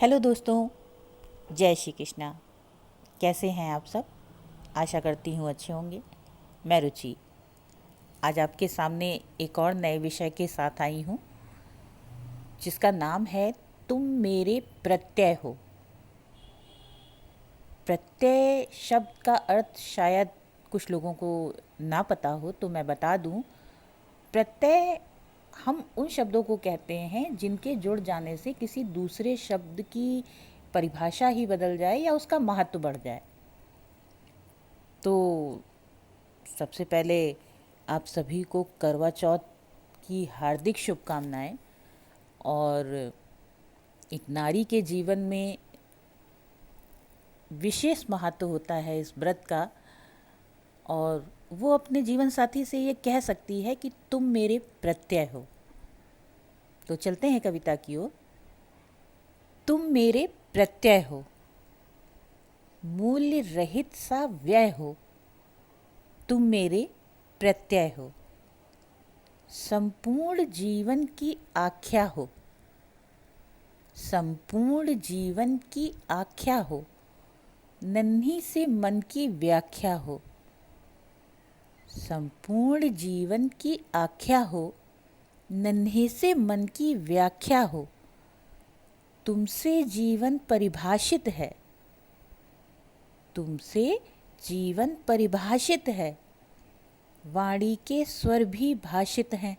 Hello दोस्तों, जय श्री कृष्णा। कैसे हैं आप सब? आशा करती हूँ अच्छे होंगे। मैं रुचि आज आपके सामने एक और नए विषय के साथ आई हूँ, जिसका नाम है तुम मेरे प्रत्यय हो। प्रत्यय शब्द का अर्थ शायद कुछ लोगों को ना पता हो, तो मैं बता दूँ। प्रत्यय हम उन शब्दों को कहते हैं जिनके जुड़ जाने से किसी दूसरे शब्द की परिभाषा ही बदल जाए या उसका महत्व बढ़ जाए। तो सबसे पहले आप सभी को करवा चौथ की हार्दिक शुभकामनाएं। और एक नारी के जीवन में विशेष महत्व होता है इस व्रत का, और वो अपने जीवन साथी से ये कह सकती है कि तुम मेरे प्रत्यय हो। तो चलते हैं कविता की ओर। तुम मेरे प्रत्यय हो, मूल्य रहित सा व्यय हो। तुम मेरे प्रत्यय हो, संपूर्ण जीवन की आख्या हो। संपूर्ण जीवन की आख्या हो, नन्ही से मन की व्याख्या हो। संपूर्ण जीवन की आख्या हो, नन्हे से मन की व्याख्या हो। तुमसे जीवन परिभाषित है, तुमसे जीवन परिभाषित है। वाणी के स्वर भी भाषित हैं।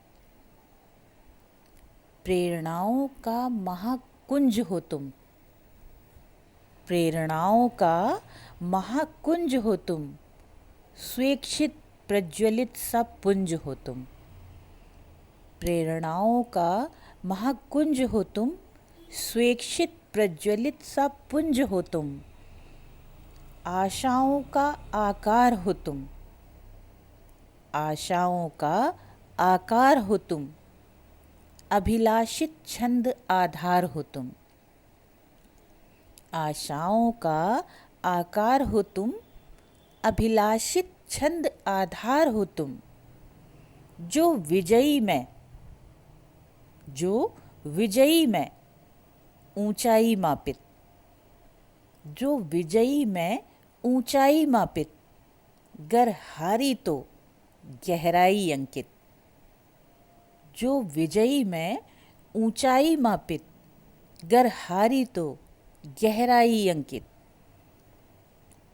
प्रेरणाओं का महाकुंज हो तुम। प्रेरणाओं का महाकुंज हो तुम। स्वेक्षित प्रज्वलित सा पुंज हो तुम। प्रेरणाओं का महाकुंज हो तुम। स्वेक्षित प्रज्वलित सा पुंज हो तुम। आशाओं का आकार हो तुम। आशाओं का आकार हो तुम। अभिलाषित छंद आधार हो तुम। आशाओं का आकार हो तुम। अभिलाषित छंद आधार हो तुम। जो विजयी में, जो विजयी में ऊंचाई मापित। जो विजयी में ऊंचाई मापित। गर हारी तो गहराई अंकित। जो विजयी में ऊंचाई मापित। गर हारी तो गहराई अंकित।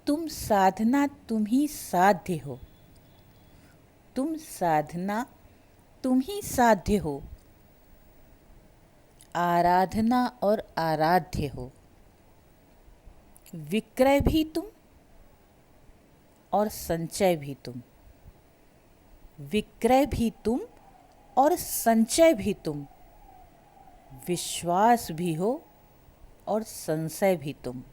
तुम साधना तुम ही साध्य हो। तुम साधना तुम ही साध्य हो। आराधना और आराध्य हो। विक्रय भी तुम और संचय भी तुम। विक्रय भी तुम और संचय भी तुम। विश्वास भी हो और संशय भी तुम।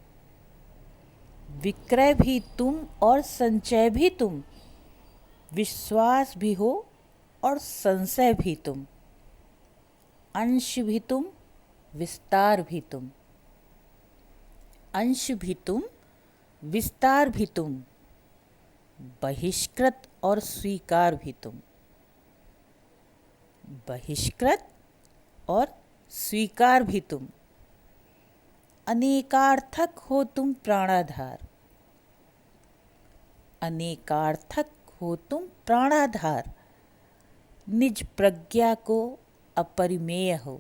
विक्रय भी तुम और संचय भी तुम। विश्वास भी हो और संशय भी तुम। अंश भी तुम, विस्तार भी तुम। अंश भी तुम, विस्तार भी तुम। बहिष्कृत और स्वीकार भी तुम। बहिष्कृत और स्वीकार भी तुम। अनेकार्थक हो तुम प्राणाधार। अनेकार्थक हो तुम प्राणाधार। निज प्रज्ञा को अपरिमेय हो।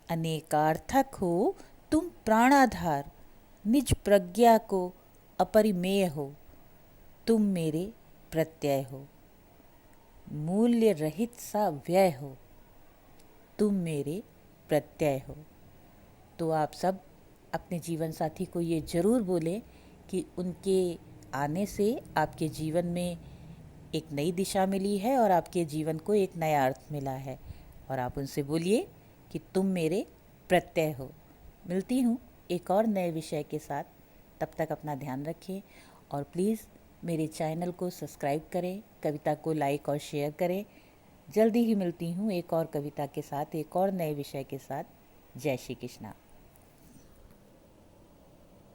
अनेकार्थक हो तुम प्राणाधार। निज प्रज्ञा को अपरिमेय हो। तुम मेरे प्रत्यय हो, मूल्य रहित सा व्यय हो। तुम मेरे प्रत्यय हो। तो आप सब अपने जीवन साथी को ये ज़रूर बोलें कि उनके आने से आपके जीवन में एक नई दिशा मिली है और आपके जीवन को एक नया अर्थ मिला है। और आप उनसे बोलिए कि तुम मेरे प्रत्यय हो। मिलती हूँ एक और नए विषय के साथ। तब तक अपना ध्यान रखें और प्लीज़ मेरे चैनल को सब्सक्राइब करें, कविता को लाइक और शेयर करें। जल्दी ही मिलती हूँ एक और कविता के साथ, एक और नए विषय के साथ। जय श्री कृष्णा।